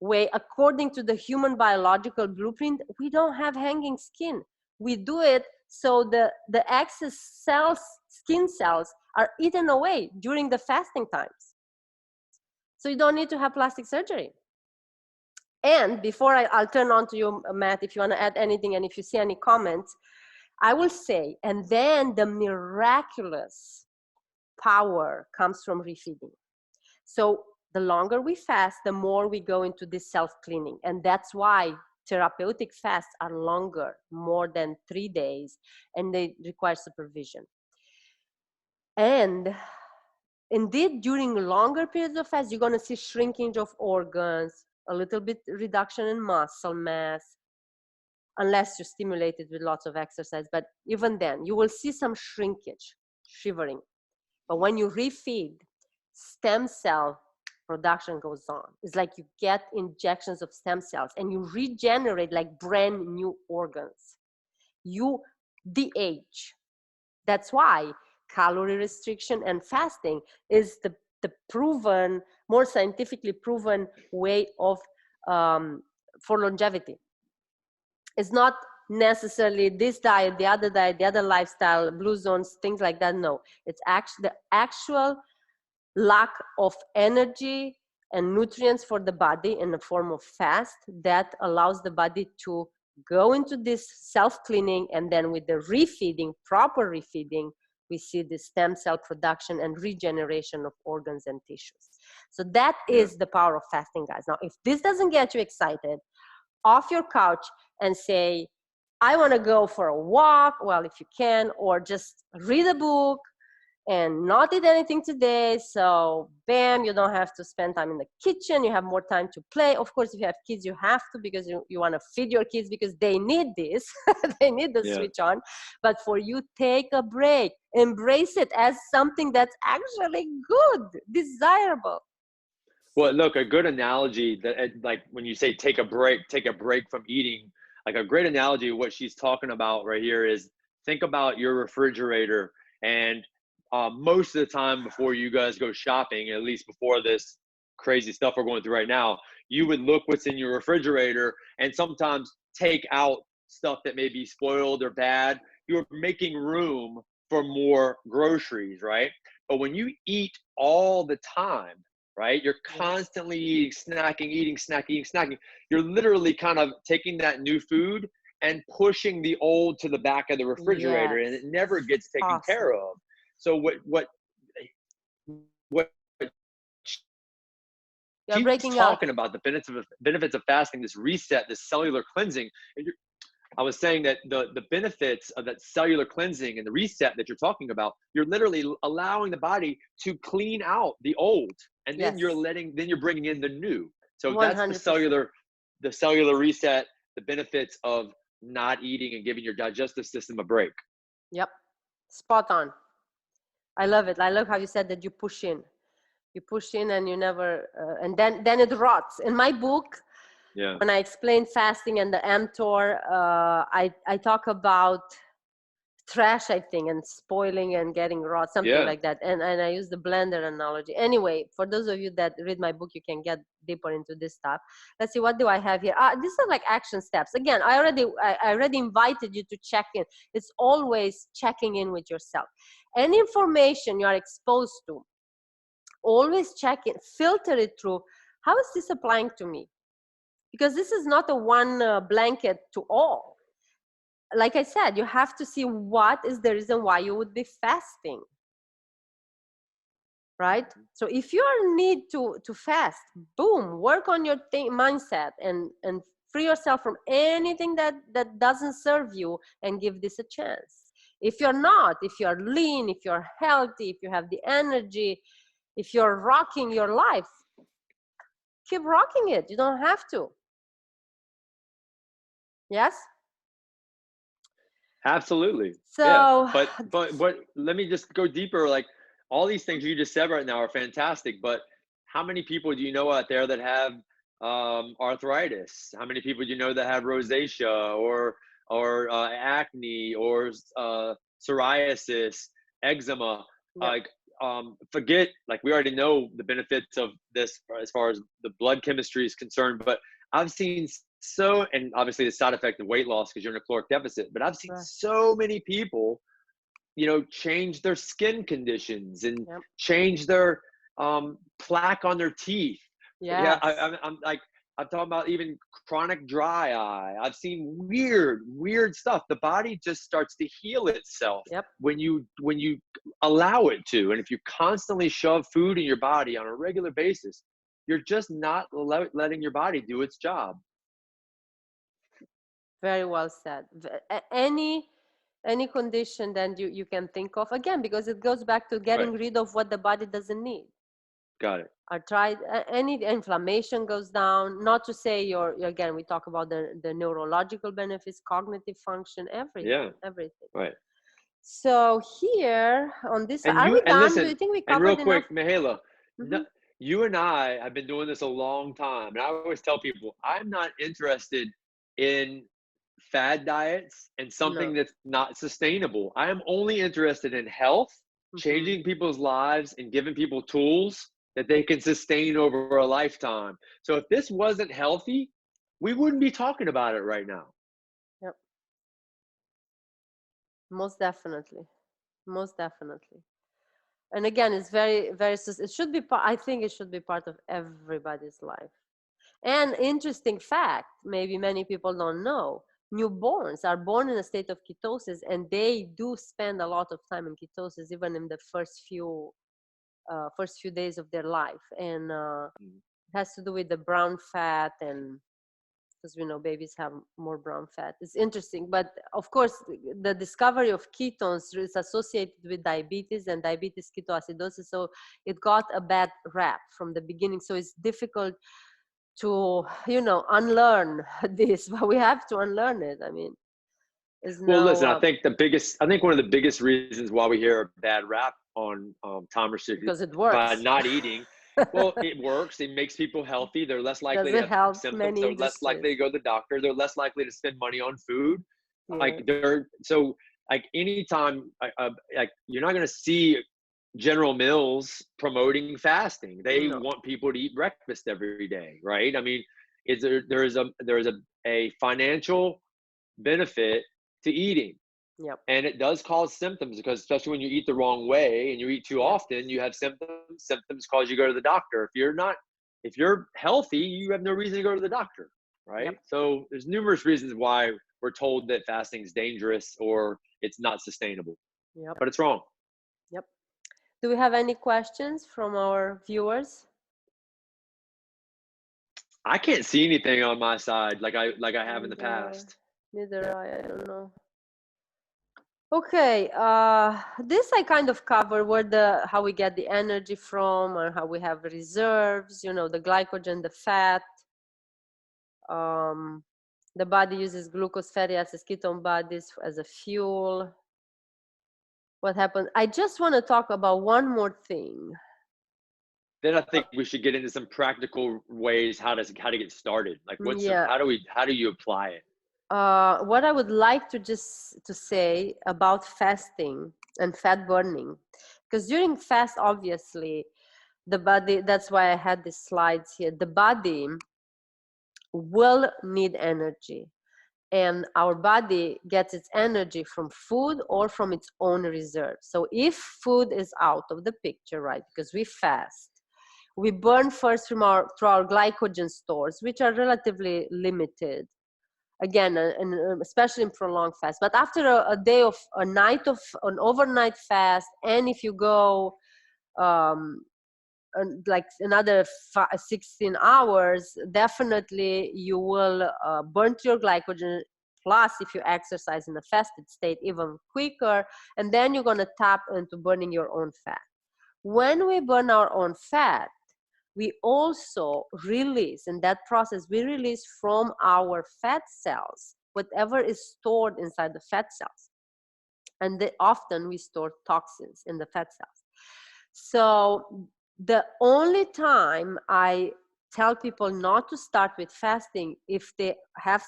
way according to the human biological blueprint, we don't have hanging skin. We do it So the excess cells, skin cells, are eaten away during the fasting times. So you don't need to have plastic surgery. And before I'll turn on to you, Matt, if you want to add anything, and if you see any comments, I will say, and then the miraculous power comes from refeeding. So the longer we fast, the more we go into this self-cleaning. And that's why therapeutic fasts are longer, more than 3 days, and they require supervision. And indeed, during longer periods of fast, you're going to see shrinkage of organs, a little bit reduction in muscle mass, unless you stimulate it with lots of exercise. But even then, you will see some shrinkage, shivering. But when you refeed, stem cell production goes on. It's like you get injections of stem cells and you regenerate like brand new organs. You de-age. That's why calorie restriction and fasting is the proven, more scientifically proven way of for longevity. It's not necessarily this diet, the other lifestyle, blue zones, things like that. No, it's actually the actual lack of energy and nutrients for the body in the form of fast that allows the body to go into this self-cleaning, and then with the refeeding, proper refeeding, we see the stem cell production and regeneration of organs and tissues. So that is the power of fasting, guys. Now, if this doesn't get you excited, off your couch and say, I want to go for a walk, well, if you can, or just read a book and not eat anything today. So bam, you don't have to spend time in the kitchen. You have more time to play. Of course, if you have kids, you have to, because you want to feed your kids because they need this. They need the switch on. But for you, take a break. Embrace it as something that's actually good, desirable. Well, look, a good analogy that, like when you say take a break from eating, like a great analogy of what she's talking about right here is, think about your refrigerator. And most of the time before you guys go shopping, at least before this crazy stuff we're going through right now, you would look what's in your refrigerator and sometimes take out stuff that may be spoiled or bad. You're making room for more groceries, right? But when you eat all the time, right, you're constantly eating, snacking. You're literally kind of taking that new food and pushing the old to the back of the refrigerator, and it never gets taken care of. So what you're breaking talking about, the benefits of fasting, this reset, this cellular cleansing. And I was saying that the benefits of that cellular cleansing and the reset that you're talking about, you're literally allowing the body to clean out the old, and then you're bringing in the new. So 100%. That's the cellular reset, the benefits of not eating and giving your digestive system a break. Yep, spot on. I love it. I love how you said that you push in and you never, and then it rots. In my book, when I explain fasting and the mTOR, I talk about trash, I think, and spoiling and getting rot, something like that. And I use the blender analogy. Anyway, for those of you that read my book, you can get deeper into this stuff. Let's see, what do I have here? These are like action steps. Again, I already invited you to check in. It's always checking in with yourself. Any information you are exposed to, always check it, filter it through. How is this applying to me? Because this is not a one blanket to all. Like I said, you have to see what is the reason why you would be fasting, right? So if you need to fast, boom, work on your mindset and free yourself from anything that doesn't serve you, and give this a chance. If you're not, if you're lean, if you're healthy, if you have the energy, if you're rocking your life, keep rocking it. You don't have to. Yes? Absolutely. So, but let me just go deeper. Like, all these things you just said right now are fantastic, but how many people do you know out there that have arthritis? How many people do you know that have rosacea or acne or psoriasis, eczema? Like, forget, like, we already know the benefits of this as far as the blood chemistry is concerned, but I've seen and obviously the side effect of weight loss because you're in a caloric deficit, but I've seen Right. so many people, change their skin conditions and Yep. change their plaque on their teeth. Yeah, Yes. I'm like, I'm talking about even chronic dry eye. I've seen weird stuff. The body just starts to heal itself Yep. when you allow it to. And if you constantly shove food in your body on a regular basis, you're just not letting your body do its job. Very well said. Any condition that you can think of, again, because it goes back to getting Right. rid of what the body doesn't need. Got it. Any inflammation goes down. Not to say again, we talk about the neurological benefits, cognitive function, Yeah. everything. Right. So here on this, And are we and done? Do listen, you think we and real covered enough? quick, Mihaela, no, Hmm. you and I have been doing this a long time. And I always tell people, I'm not interested in fad diets and something No. that's not sustainable. I am only interested in health, Hmm. changing people's lives, and giving people tools that they can sustain over a lifetime. So if this wasn't healthy, we wouldn't be talking about it right now. Yep. Most definitely. Most definitely. And again, it's very, it should be part, I think it should be part of everybody's life. And interesting fact, maybe many people don't know, newborns are born in a state of ketosis, and they do spend a lot of time in ketosis, even in the first few days of their life. And it has to do with the brown fat, and because we know babies have more brown fat. It's interesting, but of course, the discovery of ketones is associated with diabetes and diabetes ketoacidosis. So it got a bad rap from the beginning. So it's difficult to, unlearn this, but we have to unlearn it. I mean, there's Well, listen, no, I think one of the biggest reasons why we hear a bad rap on time restricted because it by works. not eating, well, it works. It makes people healthy. They're less likely Does to it have help symptoms. many They're less industries? likely to go to the doctor. They're less likely to spend money on food. Yeah. Like like anytime, like you're not going to see General Mills promoting fasting. They No. want people to eat breakfast every day, right? I mean, there is a financial benefit to eating, Yep. and it does cause symptoms, because especially when you eat the wrong way and you eat too Yep. often, you have symptoms cause you to go to the doctor. If you're healthy, you have no reason to go to the doctor, right? Yep. So there's numerous reasons why we're told that fasting is dangerous or it's not sustainable, Yep. but it's wrong. Yep. Do we have any questions from our viewers? I can't see anything on my side like I have in the past. Neither I don't know. Okay, this I kind of cover how we get the energy from, or how we have reserves, the glycogen, the fat. The body uses glucose, fatty acids, ketone bodies as a fuel. What happened? I just want to talk about one more thing. Then I think we should get into some practical ways how to get started. Like Yeah. how do you apply it? What I would like to say about fasting and fat burning, because during fast, obviously, the body, that's why I had these slides here, the body will need energy, and our body gets its energy from food or from its own reserves. So if food is out of the picture, right, because we fast, we burn first through our glycogen stores, which are relatively limited, again, and especially in prolonged fast. But after an overnight fast, and if you go like another 16 hours, definitely you will burn your glycogen. Plus, if you exercise in a fasted state, even quicker, and then you're going to tap into burning your own fat. When we burn our own fat, we also release, in that process, we release from our fat cells whatever is stored inside the fat cells. And often we store toxins in the fat cells. So the only time I tell people not to start with fasting, if they have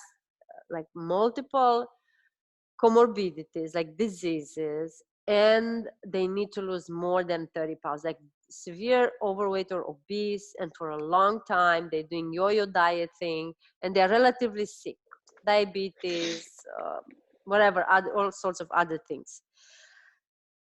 like multiple comorbidities, like diseases, and they need to lose more than 30 pounds, like severe overweight or obese, and for a long time they're doing yo-yo dieting, and they're relatively sick, diabetes, whatever, all sorts of other things.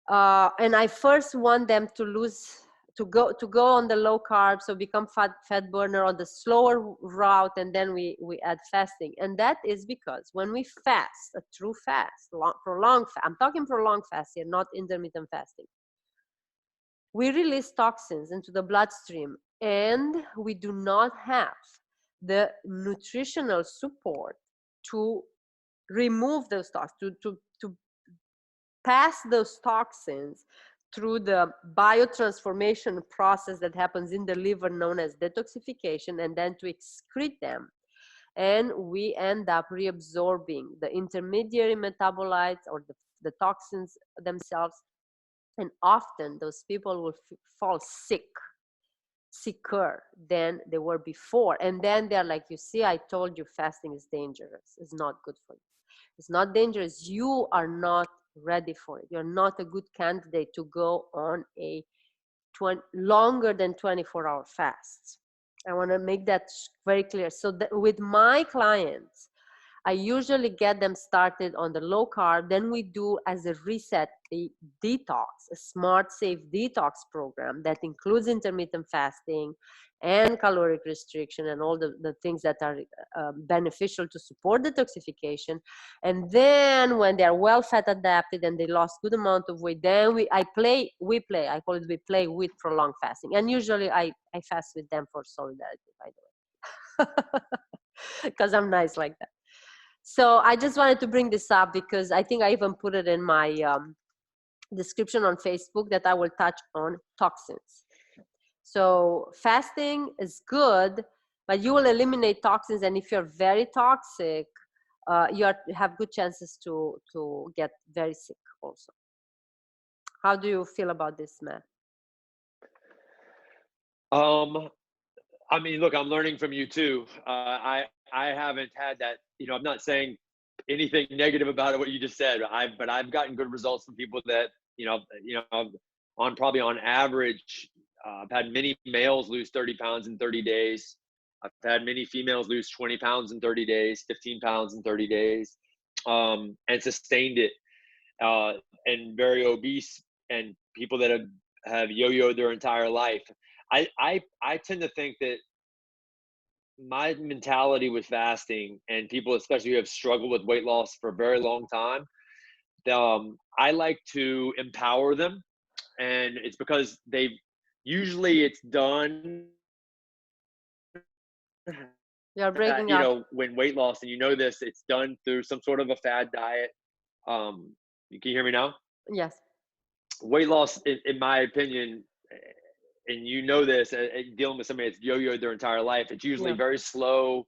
And I first want them to go on the low carb, so become fat burner on the slower route, and then we add fasting. And that is because when we fast, a true fast, prolonged fast, I'm talking prolonged fast here, not intermittent fasting, we release toxins into the bloodstream, and we do not have the nutritional support to remove those toxins, to pass those toxins through the biotransformation process that happens in the liver known as detoxification, and then to excrete them. And we end up reabsorbing the intermediary metabolites or the toxins themselves. And often those people will fall sicker than they were before. And then they're like, you see, I told you fasting is dangerous. It's not good for you. It's not dangerous. You are not ready for it. You're not a good candidate to go on a longer than 24-hour fast. I want to make that very clear. So with my clients, I usually get them started on the low carb. Then we do, as a reset, a detox, a smart, safe detox program that includes intermittent fasting and caloric restriction and all the things that are beneficial to support detoxification. And then when they are well fat adapted and they lost good amount of weight, then we play with prolonged fasting. And usually I fast with them for solidarity, by the way, because I'm nice like that. So I just wanted to bring this up because I think I even put it in my description on Facebook that I will touch on toxins. So fasting is good, but you will eliminate toxins. And if you're very toxic, you have good chances to get very sick also. How do you feel about this, Matt? I mean, look, I'm learning from you too. I haven't had that. I'm not saying anything negative about it, what you just said. But I've gotten good results from people that on average, I've had many males lose 30 pounds in 30 days. I've had many females lose 20 pounds in 30 days, 15 pounds in 30 days, and sustained it. And very obese and people that have yo-yoed their entire life. I tend to think that my mentality with fasting and people, especially who have struggled with weight loss for a very long time, I like to empower them. And it's because it's done. You're breaking up. When weight loss, and this, it's done through some sort of a fad diet. You can hear me now? Yes. Weight loss, in my opinion, and this, dealing with somebody that's yo-yoed their entire life, it's usually very slow,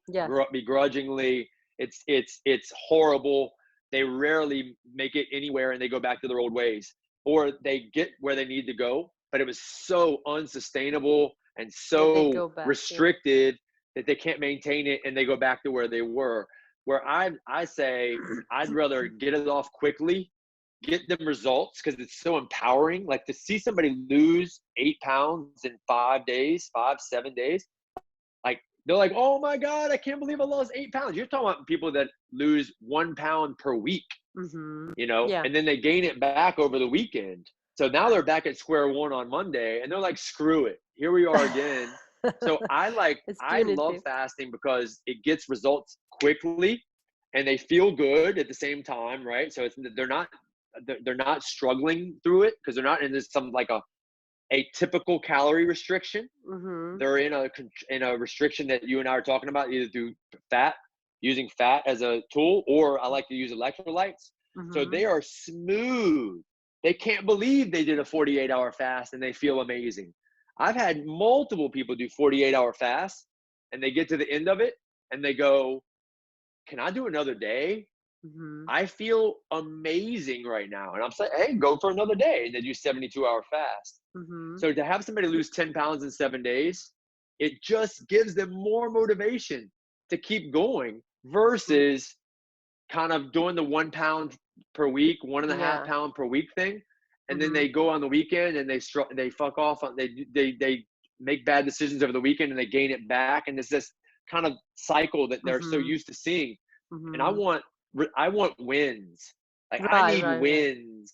begrudgingly. It's horrible. They rarely make it anywhere, and they go back to their old ways, or they get where they need to go, but it was so unsustainable and so restricted that they can't maintain it, and they go back to where they were. Where I say I'd rather get it off quickly, get them results, because it's so empowering. Like, to see somebody lose 8 pounds in 5 days, 7 days, like, they're like, oh my God, I can't believe I lost 8 pounds. You're talking about people that lose 1 pound per week, and then they gain it back over the weekend. So now they're back at square one on Monday, and they're like, screw it, here we are again. So I love fasting because it gets results quickly, and they feel good at the same time, right? So they're not struggling through it, because they're not in some like a typical calorie restriction. They're in a restriction that you and I are talking about, either through using fat as a tool, or I like to use electrolytes. So they are smooth. They can't believe they did a 48-hour fast and they feel amazing. I've had multiple people do 48-hour fasts, and they get to the end of it and they go, can I do another day? I feel amazing right now. And I'm saying, hey, go for another day. And they do 72-hour fast. So to have somebody lose 10 pounds in 7 days, it just gives them more motivation to keep going, versus kind of doing the 1 pound per week, 1.5 pound per week thing. and then they go on the weekend and they fuck off on, they make bad decisions over the weekend and they gain it back, and it's this kind of cycle that they're so used to seeing. And I want wins. Like I need wins.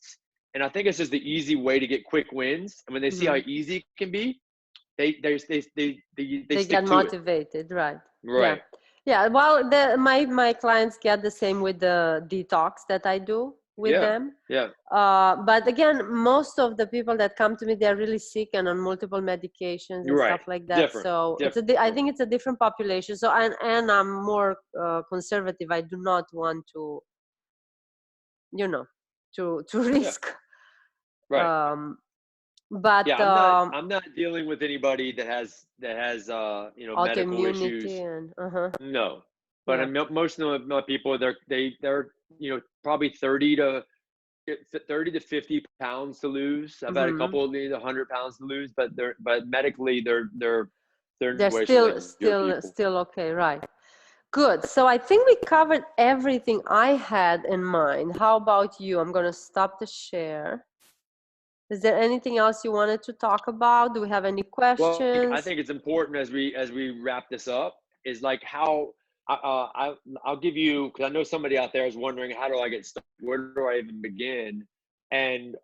And I think it's just the easy way to get quick wins. And when they see how easy it can be, they get motivated, right? Right. Yeah. Well, my clients get the same with the detox that I do with them. Yeah. But again, most of the people that come to me, they're really sick and on multiple medications and stuff like that. Different. So I think it's a different population. So and I'm more conservative. I do not want to, to risk. Right. But I'm not dealing with anybody that has medical issues. And, No, but most of my people, they're probably 30 to 50 pounds to lose. I've had a couple of 100 pounds to lose, but medically they're still okay, right? Good. So I think we covered everything I had in mind. How about you? I'm gonna stop the share. Is there anything else you wanted to talk about? Do we have any questions? Well, I think it's important as we wrap this up is like how I'll give you, because I know somebody out there is wondering, how do I get started? Where do I even begin? And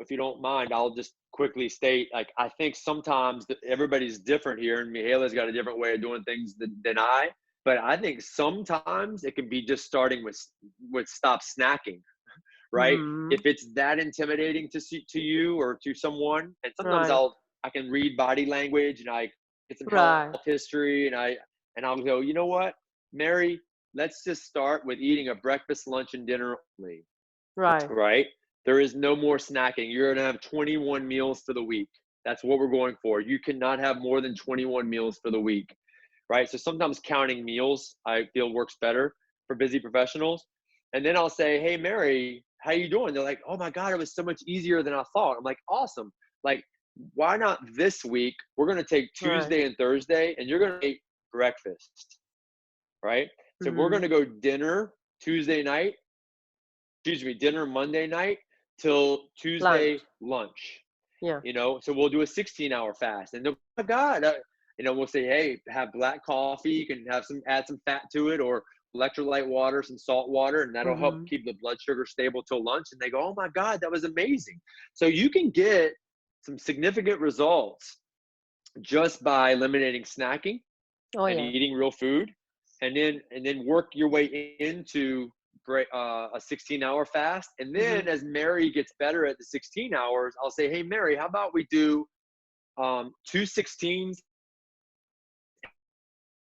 if you don't mind, I'll just quickly state, like, I think sometimes everybody's different here, and Mihaela's got a different way of doing things than I. But I think sometimes it can be just starting with stop snacking. Right? If it's that intimidating to you or to someone, and sometimes I can read body language and I get some health history, and I'll go, you know what, Mary, let's just start with eating a breakfast, lunch, and dinner only. Right? There is no more snacking. You're gonna have 21 meals for the week. That's what we're going for. You cannot have more than 21 meals for the week. Right? So sometimes counting meals, I feel, works better for busy professionals. And then I'll say, hey, Mary, how you doing? They're like, oh my God, it was so much easier than I thought. I'm like, awesome. Like, why not this week? We're going to take Tuesday and Thursday, and you're going to eat breakfast. Right? So we're going to go dinner Tuesday night, dinner Monday night till Tuesday lunch. Yeah. So we'll do a 16-hour fast. And oh my God, we'll say, hey, have black coffee. You can add some fat to it, or electrolyte water, some salt water, and that'll help keep the blood sugar stable till lunch. And they go, oh my God, that was amazing. So you can get some significant results just by eliminating snacking and eating real food, and then work your way into a 16-hour fast. And then as Mary gets better at the 16 hours, I'll say, hey, Mary, how about we do 2 16s?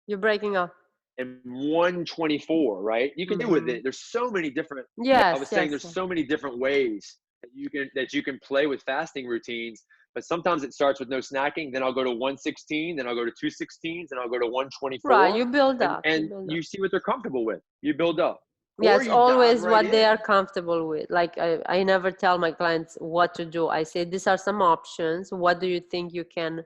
You're breaking up. And 124, right? You can do with it. There's so many different. I was saying there's so many different ways that you can play with fasting routines. But sometimes it starts with no snacking. Then I'll go to 116. Then I'll go to 2 16s. Then I'll go to 124. Right, you build up, and you see what they're comfortable with. You build up. Yes, always what they are comfortable with. Like I never tell my clients what to do. I say, these are some options. What do you think you can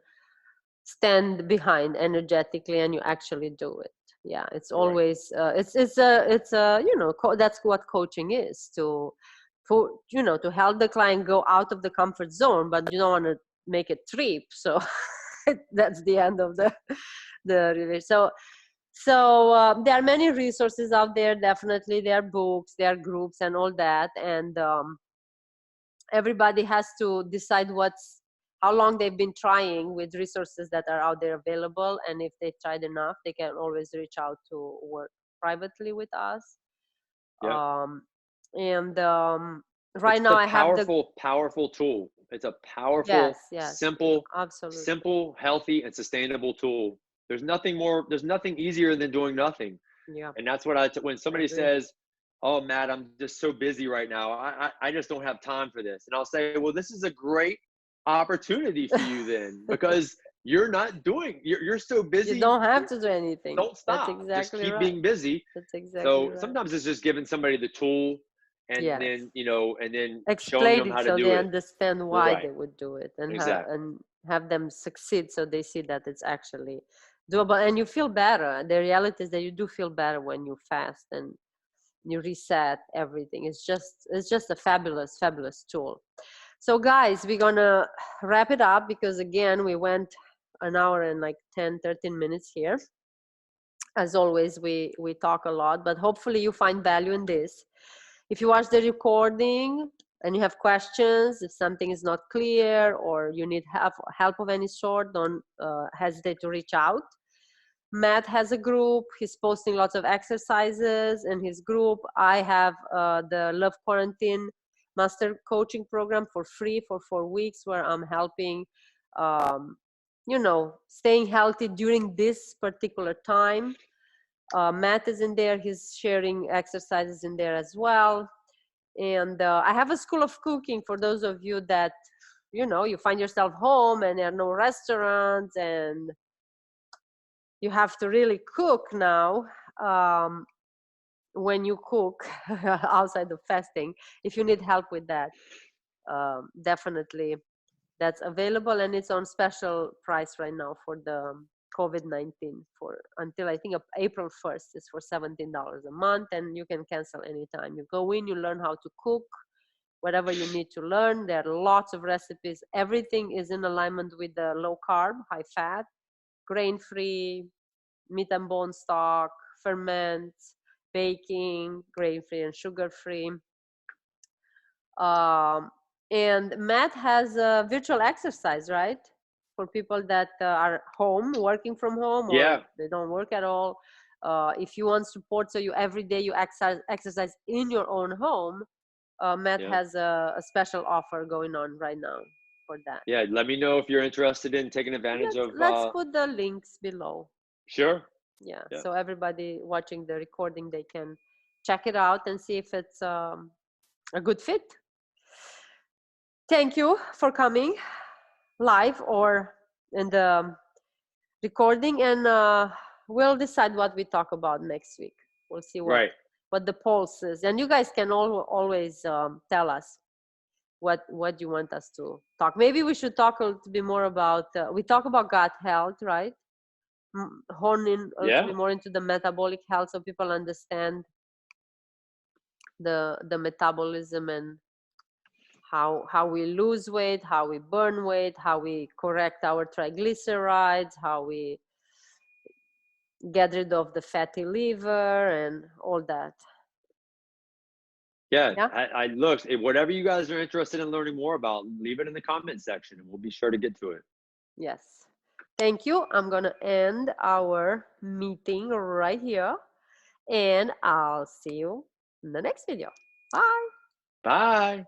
stand behind energetically, and you actually do it? Yeah, it's always it's that's what coaching is, to help the client go out of the comfort zone, but you don't want to make a trip. So that's the end of the relationship. So there are many resources out there. Definitely, there are books, there are groups, and all that. And everybody has to decide how long they've been trying with resources that are out there available. And if they tried enough, they can always reach out to work privately with us. Right now I have powerful tool. It's a powerful, simple, healthy, and sustainable tool. There's nothing easier than doing nothing. Yeah. And that's what when somebody says, oh, Matt, I'm just so busy right now. I just don't have time for this. And I'll say, well, this is a great opportunity for you then, because you're so busy. You don't have to do anything. Don't stop. That's exactly just keep right. being busy. That's exactly so right. Sometimes it's just giving somebody the tool, and then and then explain showing them how to do it, so they understand why they would do it, and exactly. have them succeed, so they see that it's actually doable, and you feel better. The reality is that you do feel better when you fast and you reset everything. It's just a fabulous tool. So guys, we're gonna wrap it up because again, we went an hour and like 10-13 minutes here. As always, we talk a lot, but hopefully you find value in this. If you watch the recording and you have questions, if something is not clear or you need help of any sort, don't hesitate to reach out. Matt has a group. He's posting lots of exercises in his group. I have the Love Quarantine Master Coaching Program for free for 4 weeks, where I'm helping, you know, staying healthy during this particular time. Matt is in there. He's sharing exercises in there as well. And I have a school of cooking for those of you that, you know, you find yourself home and there are no restaurants and you have to really cook now. When you cook outside of fasting, if you need help with that, definitely that's available, and it's on special price right now for the COVID-19 for until I think April 1st. It's for $17 a month, and you can cancel anytime. You go in, you learn how to cook, whatever you need to learn. There are lots of recipes. Everything is in alignment with the low carb, high fat, grain-free, meat and bone stock, ferments, baking, grain-free and sugar-free. And Matt has a virtual exercise, right? For people that are home, working from home, or they don't work at all. If you want support, so you every day you exercise in your own home, Matt has a special offer going on right now for that. Yeah, let me know if you're interested in taking advantage of. Let's put the links below. Sure. Yeah, so everybody watching the recording, they can check it out and see if it's a good fit. Thank you for coming live or in the recording, and we'll decide what we talk about next week. We'll see what the pulse is, and you guys can always tell us what you want us to talk. Maybe we should talk a little bit more about we talk about gut health, right? Hone in a little bit more into the metabolic health, so people understand the metabolism and how we lose weight, how we burn weight, how we correct our triglycerides, how we get rid of the fatty liver and all that. I look, whatever you guys are interested in learning more about, leave it in the comment section and we'll be sure to get to it. Yes. Thank you. I'm going to end our meeting right here, and I'll see you in the next video. Bye. Bye.